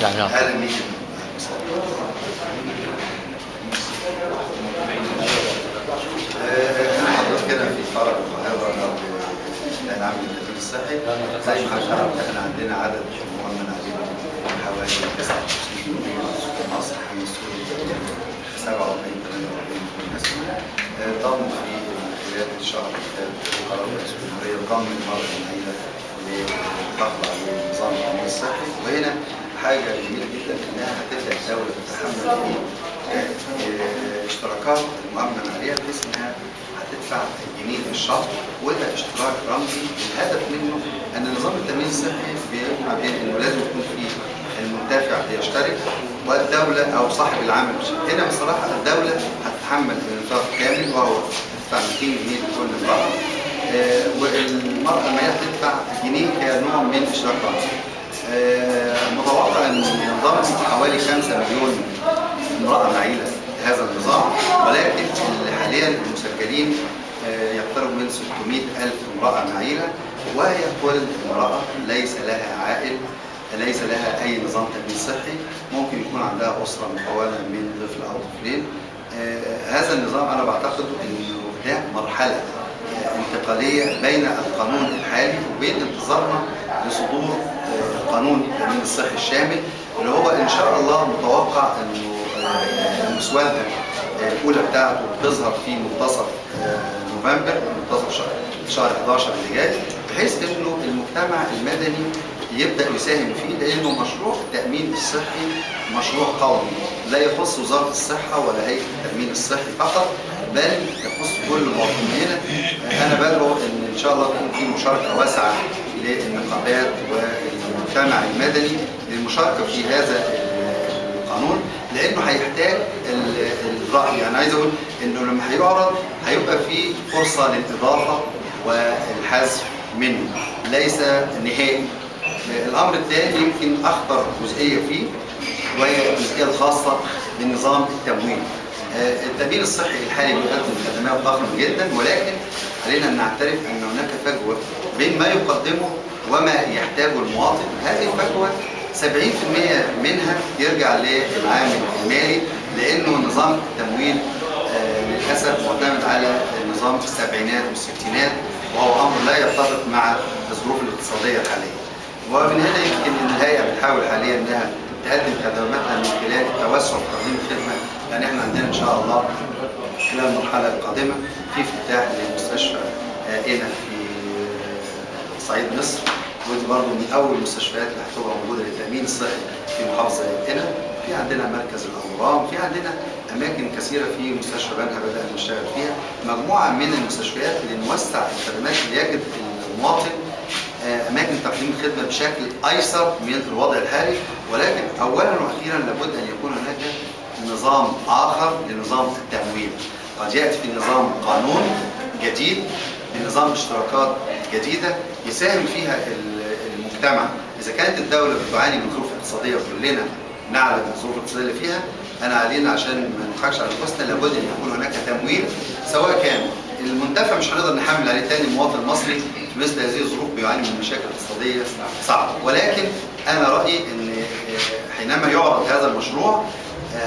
يعني اهلا بيك. انا حضرتك كده في فرع القاهره العام للتدريب الصحي. زي ما حضرتك عارف احنا عندنا عدد مؤمن عليه حوالي 59 في مصر، من سوريا 47 نسمه. ضم في خلال الشهر اللي فات قرار رئيس الجمهوريه ضم المراه الجماهيريه لتخضع لنظام التامين الصحي، وهنا حاجه جميله جدا انها هتبدا الدوله تتحمل في اشتراكات المؤمن عليها، بحيث انها هتدفع جنيه في الشهر، وده اشتراك رمزي. الهدف منه ان نظام التامين الصحي بيجمع بين انه لازم يكون فيه المنتفع بيشترك والدوله او صاحب العمل. هنا بصراحه الدوله هتتحمل الانفاق كامل، وهو هتدفع 200 جنيه لكل امراه، والمراه ما تدفع جنيه كنوع من اشتراك رمزي. متوقع ان ينضم حوالي 5 مليون امرأة معيلة لهذا النظام، ولكن حاليا المسجلين يقتربوا من 600,000 امرأة معيلة، وهي كل امرأة ليس لها عائل، ليس لها أي نظام تأمين صحي، ممكن يكون عندها أسرة مكونة من طفل أو طفلين. هذا النظام أنا بعتقد أنه ده مرحلة انتقالية بين القانون الحالي وبين انتظارنا لصدور قانون التأمين الصحي الشامل، اللي هو إن شاء الله متوقع أنه المسودة الأولى بتاعته تظهر في منتصف نوفمبر، منتصف شهر 11 اللي جاي، بحيث إنه المجتمع المدني يبدأ يساهم فيه، لأنه مشروع التأمين الصحي مشروع قومي لا يخص وزارة الصحة ولا هيئة التأمين الصحي فقط، بل يخص كل مواطن. هنا أنا بدعو إن شاء الله تكون في مشاركة واسعة للنقابات والمجتمع المدني للمشاركة في هذا القانون، لأنه هيحتاج الرأي. يعني عايز أقول إنه لما هيعرض هيبقى في فرصة للإضافة والحذف منه، ليس نهائي. الأمر الثاني يمكن أخطر جزئية فيه، وهي الجزئية الخاصة بنظام التمويل. التأمين الصحي الحالي بيقدم خدمات ضخمة جدا، ولكن علينا أن نعترف أن هناك فجوة بين ما يقدمه وما يحتاجه المواطن. هذه الفجوة 70% منها يرجع للعامل المالي، لأنه نظام التمويل للأسف معتمد على نظام السبعينات والستينات، وهو أمر لا يتفق مع الظروف الاقتصادية الحالية. ومن هنا يمكن أن الهيئة بتحاول حاليا أنها تقدم خدماتها من خلال التوسع في تقديم الخدمة. يعني احنا عندنا إن شاء الله خلال المرحلة القادمة في افتتاح لمستشفى هنا في صعيد مصر، ودي برضه من أول المستشفيات اللي هتبقى موجودة للتأمين الصحي في محافظة هنا. في عندنا مركز الأورام، في عندنا أماكن كثيرة، في مستشفى بنها بدأنا نشتغل فيها، مجموعة من المستشفيات اللي نوسع الخدمات اللي يجد المواطن أماكن تقديم الخدمة بشكل أيسر من الوضع الحالي. ولكن أولا وأخيرا لابد أن يكون هناك نظام آخر لنظام التمويل. قد يأتي في النظام قانون جديد بنظام اشتراكات جديدة يساهم فيها المجتمع. إذا كانت الدولة بتعاني من ظروف اقتصادية وكلنا نعلم الظروف الاقتصادية اللي فيها، أنا علينا عشان ما نضحكش على أنفسنا لابد أن يكون هناك تمويل، سواء كان المنتفع مش هنقدر نحمل عليه تاني المواطن المصري في مثل هذه الظروف بيعاني من مشاكل اقتصادية صعبة. ولكن أنا رأيي أن حينما يعرض هذا المشروع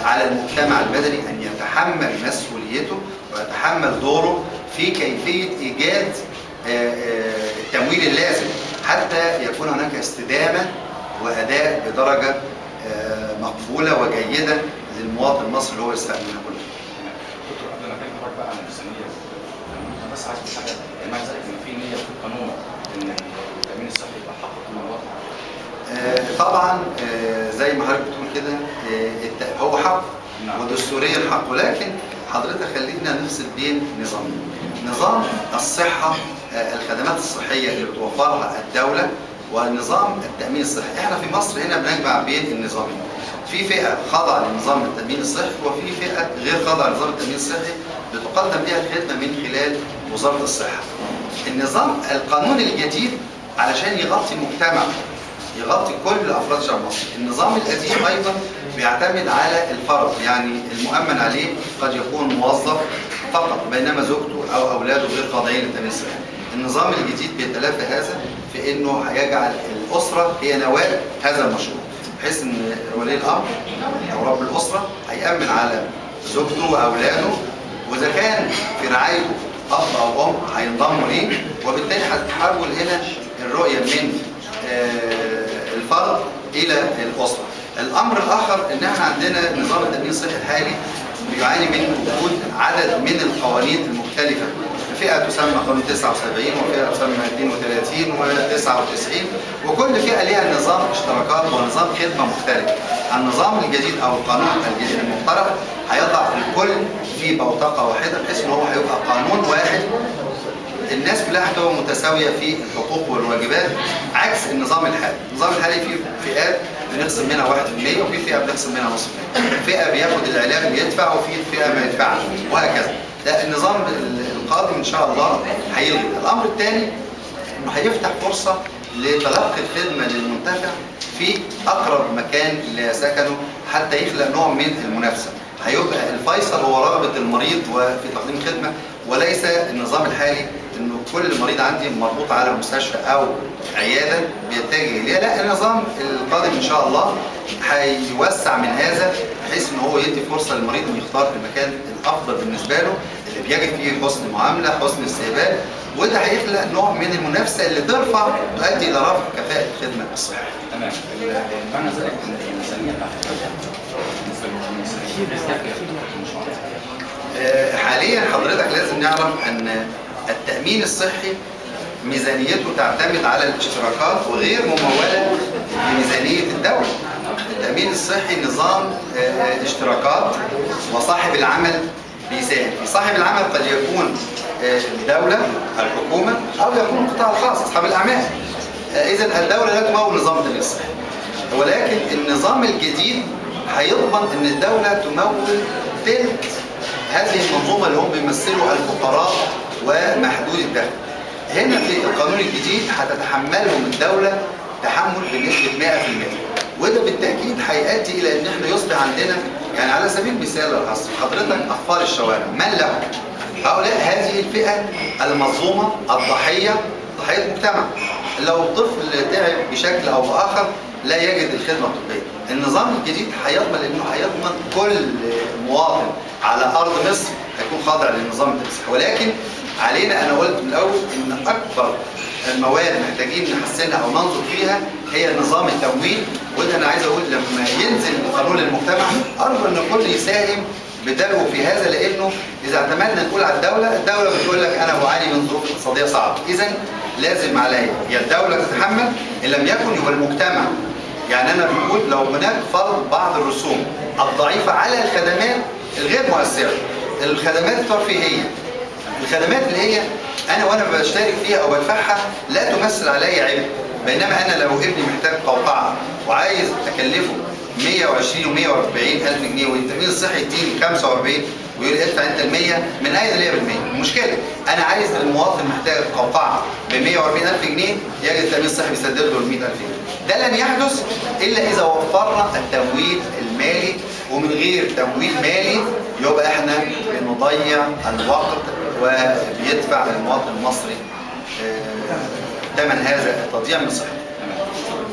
على المجتمع المدني أن يتحمل مسؤوليته ويتحمل دوره في كيفية إيجاد التمويل اللازم حتى يكون هناك استدامة وأداء بدرجة مقبولة وجيدة للمواطن المصري اللي هو يستحق منها كلها. دكتور قبل ما نتكلم بقى عن الميزانية، أنا بس عايز أقول حاجة، مع ذلك إن في نية في القانون إن التأمين الصحي يبقى حق كل مواطن. طبعا زي ما حضرتك بتقول كده هو حق ودستوريا حق، ولكن حضرتك خلينا نفصل بين نظامين: نظام الصحة، الخدمات الصحية اللي بتوفرها الدولة، ونظام التأمين الصحي. احنا في مصر هنا بنجمع بين النظامين، في فئة خاضعة لنظام التأمين الصحي وفي فئة غير خاضعة لنظام التأمين الصحي بتقدم لها الخدمة من خلال وزارة الصحة. النظام القانون الجديد علشان يغطي مجتمع، يغطي كل افراد شعب مصر. النظام القديم ايضا بيعتمد على الفرد، يعني المؤمن عليه قد يكون موظف فقط بينما زوجته او اولاده غير خاضعين للتامين الصحي. النظام الجديد بيتلافى هذا في انه هيجعل الاسره هي نواه هذا المشروع، بحيث ان ولي الامر او رب الاسره هيامن على زوجته واولاده، واذا كان في رعايته اب او ام هينضموا ليه، وبالتالي هتتحول الى الرؤيه من الفرد الى الاسره. الامر الاخر ان احنا عندنا نظام التامين الصحي الحالي بيعاني من وجود عدد من القوانين المختلفه، فئه تسمى قانون 79 وفئه تسمى 32 و99، وكل فئه ليها نظام اشتراكات ونظام خدمه مختلف. النظام الجديد او القانون الجديد المقترح هيضع الكل في بوتقه واحده، بحيث ان هو هيبقى قانون واحد الناس كلها هتبقى متساويه في الحقوق والواجبات، عكس النظام الحالي. النظام الحالي فيه فئات بنقسم منها 1% وفي فئه بنقسم منها نص %، فئه بياخد العلاج ويدفع وفي فئه ما يدفعش وهكذا. لا، النظام القادم ان شاء الله هيلغي. الامر الثاني انه هيفتح فرصه لتلقي الخدمه للمنتفع في اقرب مكان لسكنه حتى يخلق نوع من المنافسه. هيبقى الفيصل هو رغبه المريض وفي تقديم خدمه، وليس النظام الحالي انه كل مريض عندي مربوط على مستشفى او عياده بيتجه اليها. لا، النظام القادم ان شاء الله هيوسع من هذا، بحيث ان هو يدي فرصه للمريض انه يختار المكان الافضل بالنسبه له اللي بيجد فيه حسن معامله، حسن استقبال، وده هيخلق نوع من المنافسه اللي تؤدي الى رفع كفاءه الخدمه الصحيه. تمام. معنى ذلك ان الميزانيه بتاعت بالنسبه حاليا حضرتك لازم نعرف ان التامين الصحي ميزانيته تعتمد على الاشتراكات وغير مموله بميزانيه الدوله. التامين الصحي نظام اشتراكات، وصاحب العمل بيساهم. صاحب العمل قد يكون الدوله الحكومه او يكون القطاع الخاص اصحاب الاعمال. اذا الدوله لا تمول نظام التامين الصحي، ولكن النظام الجديد هيضمن ان الدوله تمول تلك هذه المنظومه اللي هم بيمثلوا الفقراء ومحدود الدخل. هنا في القانون الجديد هتتحملهم الدوله تحمل بنسبه 100%، وده بالتاكيد هيؤدي الى ان احنا يصبح عندنا، يعني على سبيل المثال الحصر حضرتك اطفال الشوارع من لهم؟ هؤلاء هذه الفئه المظلومه الضحيه، ضحيه مجتمع. لو الطفل تعب بشكل او باخر لا يجد الخدمه الطبيه. النظام الجديد هيضمن انه هيضمن كل مواطن على ارض مصر هيكون خاضع للنظام التمثيلي، ولكن علينا، انا قلت من الاول ان اكبر المواد محتاجين نحسنها او ننظر فيها هي نظام التمويل. وده انا عايز اقول لما ينزل قانون المجتمع ارجو ان الكل يساهم بدلو في هذا، لانه اذا اعتمدنا نقول على الدوله بتقول لك انا بعاني من ظروف اقتصاديه صعبه، اذا لازم عليا يا الدوله تتحمل، ان لم يكن يبقى المجتمع. يعني انا بقول لو هناك فرض بعض الرسوم الضعيفه على الخدمات الغير مؤثره، الخدمات الترفيهيه، الخدمات اللي هي انا وانا بشترك فيها او بدفعها لا تمثل عليا عبء، بينما انا لو ابني محتاج قوقعه وعايز اكلفه 120 و140 الف جنيه والتامين الصحي يديني 45 ويقول لي ادفع انت ال 100 من اين ليا بال 100؟ المشكله انا عايز المواطن محتاج قوقعه ب 140 الف جنيه يجد التامين الصحي بيسدد له ال 100 الف جنيه. ده لن يحدث الا اذا وفرنا التمويل المالي، ومن غير تمويل مالي يبقى احنا بنضيع الوقت وبيدفع المواطن المصري ثمن هذا التضييع من صحته.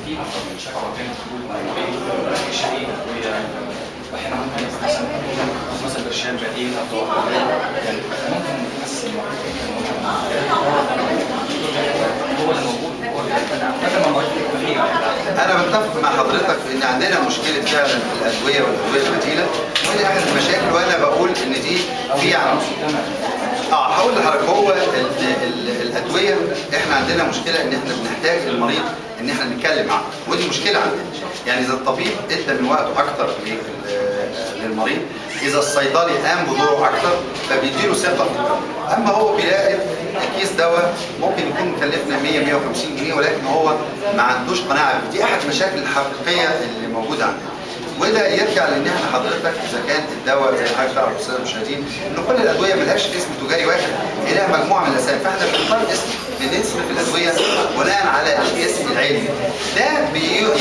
في اكثر من شكوى كانت تقول شيء واحنا مثلا برشام بديل او يعني ممكن نحس هو الموجود هو انا بتفق مع حضرتك في ان عندنا مشكله فعلا في الادويه والادويه البديله، ودي احد المشاكل، وانا بقول ان دي في هقول لحضرتك هو الادويه احنا عندنا مشكله ان احنا بنحتاج المريض ان احنا نتكلم معاه، ودي مشكله عندنا. يعني اذا الطبيب ادى من وقته اكتر للمريض، اذا الصيدلي قام بدوره اكتر فبيديله ثقه في الدواء. اما هو بيلاقي كيس دواء ممكن يكون مكلفنا 100-150 جنيه ولكن هو ما عندوش قناعه بيه. دي احد المشاكل الحقيقيه اللي موجوده عندنا، وده يرجع لان احنا حضرتك اذا كان الدواء زي حضرتك تعرف استاذ المشاهدين ان كل الادويه ملهاش اسم تجاري واحد، هي لها مجموعه من الاسامي، فاحنا بنختار اسم بنصرف الادويه بناء على الاسم العلمي. ده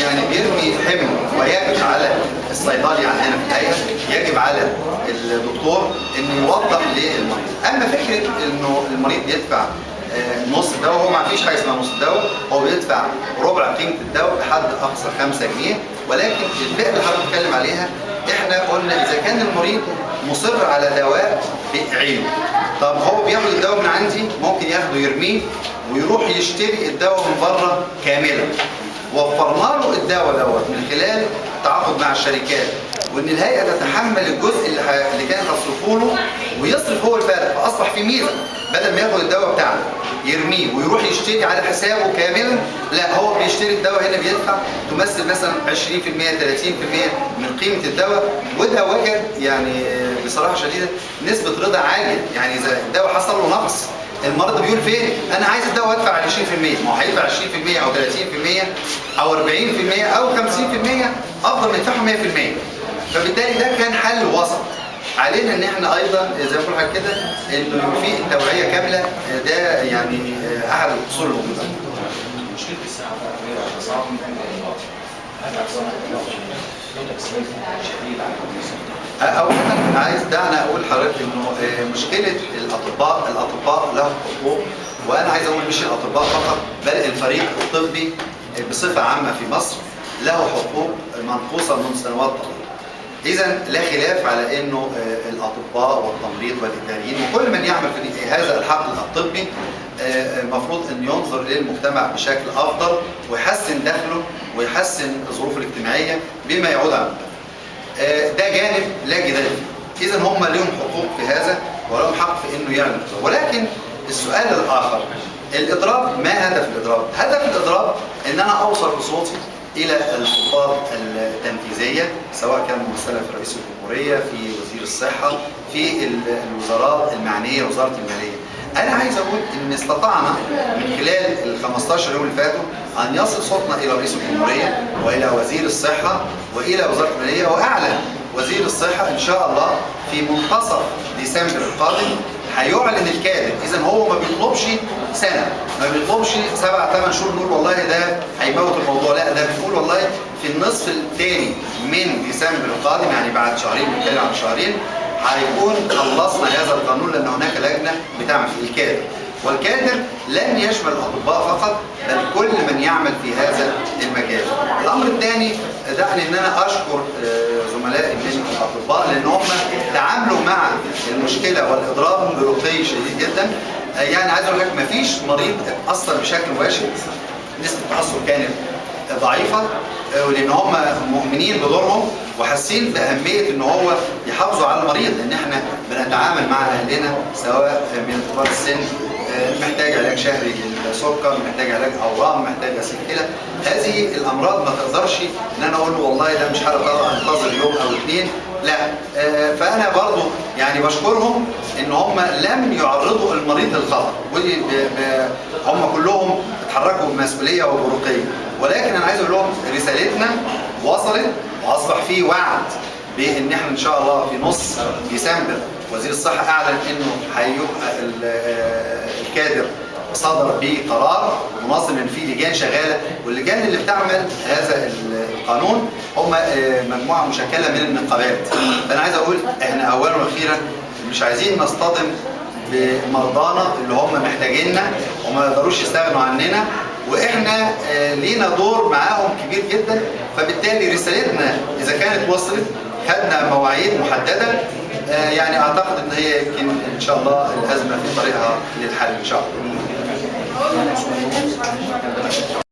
يعني بيرمي حمل ويجب على الصيدلي عندنا في الهيئه، يجب على الدكتور انه يوضح للمريض. اما فكره انه المريض يدفع نص الدواء. هو ما فيش حاجه اسمها نص الدواء، هو بيدفع ربع قيمه الدواء لحد اقصى 5 جنيه. ولكن الفئه اللي حضرتك بتتكلم عليها احنا قلنا اذا كان المريض مصر على دواء بعينه، طب هو بياخد الدواء من عندي، ممكن ياخده يرميه ويروح يشتري الدواء من بره كاملا. وفرنا له الدواء دوت من خلال التعاقد مع الشركات، وان الهيئه تتحمل الجزء اللي كان تصرفه له ويصرف هو الفارق. فاصبح في ميزه، بدل ما ياخد الدواء بتاعنا يرميه ويروح يشتري على حسابه كاملا، لا هو بيشتري الدواء هنا بيدفع تمثل مثلا 20% 30% من قيمه الدواء. وده وجد يعني بصراحه شديده نسبه رضا عاليه. يعني اذا الدواء حصل له نقص، المريض بيقول فين؟ انا عايز الدواء ادفع على 20%، ما هو هيدفع 20% او 30% او 40% او 50%، افضل ما يدفعهم 100%. فبالتالي ده كان حل وسط. علينا ان احنا ايضا زي ما بقول لحضرتك كده انه في التوعيه كامله، ده يعني احد الاصول الموجوده. مشكله الساعه غير صعب هل تقسيم شديد على الناس؟ اولا عايز دعنا اقول لحضرتك انه مشكله الاطباء لهم حقوق، وانا عايز اقول مش الاطباء فقط بل الفريق الطبي بصفه عامه في مصر له حقوق منقوصه من سنوات طويله. إذا لا خلاف على انه الاطباء والتمريض والاداريين وكل من يعمل في هذا الحقل الطبي المفروض ان ينظر للمجتمع بشكل افضل ويحسن دخله ويحسن ظروفه الاجتماعيه بما يعود على المجتمع. ده جانب لا جدال فيه. اذا هم لهم حقوق في هذا ولهم حق في انه يعملوا. ولكن السؤال الاخر، الاضراب، ما هدف الاضراب؟ هدف الاضراب ان انا اوصل بصوتي الى السلطات التنفيذيه، سواء كان ممثلا في رئيس الجمهوريه، في وزير الصحه، في الوزارات المعنيه، وزاره الماليه. انا عايز اقول ان استطعنا من خلال ال 15 يوم اللي فاتوا ان يصل صوتنا الى رئيس الجمهوريه والى وزير الصحه والى وزاره الماليه. واعلن وزير الصحه ان شاء الله في منتصف ديسمبر القادم هيعلن الكادر. اذا هو ما بيطلبش سنه، ما بيطلبش 7 8 شهور نقول والله ده هيموت الموضوع، لا ده بنقول والله في النصف الثاني من ديسمبر القادم، يعني بعد شهرين، بنتكلم عن شهرين، هيكون خلصنا هذا القانون. لان هناك لجنه بتعمل في الكادر، والكادر لن يشمل الاطباء فقط بل كل من يعمل في هذا المجال. الامر الثاني دعني ان انا اشكر زملائي من الاطباء لان هم تعاملوا مع المشكله والاضراب برقي شديد جدا. يعني عايز اقول لك ما فيش مريض اتاثر بشكل مباشر، نسبه التاثر كانت ضعيفه، ولان هم مؤمنين بدورهم وحاسين باهميه ان هو يحافظوا على المريض. لان احنا بنتعامل مع اهلنا سواء من كبار السن، محتاج علاج شهري للسكر، محتاج علاج اورام، محتاج سكله. هذه الامراض ما تقدرش ان انا اقول له والله ده مش حاله انتظر يوم او 2، لا. فانا برضو يعني بشكرهم ان هم لم يعرضوا المريض للخطر، هم كلهم اتحركوا بمسؤوليه وبرقيه. ولكن انا عايز اقول لهم رسالتنا وصلت، واصبح في وعد بان احنا ان شاء الله في نص ديسمبر وزير الصحه اعلن انه هيبقى الكادر صدر بقرار منظم ان في لجان شغاله، واللجان اللي بتعمل هذا القانون هم مجموعه مشكله من النقابات. فانا عايز اقول احنا اولا واخيرا مش عايزين نصطدم بمرضانا اللي هم محتاجيننا وما يقدروش يستغنوا عننا، واحنا لينا دور معاهم كبير جدا. فبالتالي رسالتنا اذا كانت وصلت، خدنا مواعيد محدده، يعني اعتقد ان هي يمكن ان شاء الله الازمه في طريقها للحل ان شاء الله.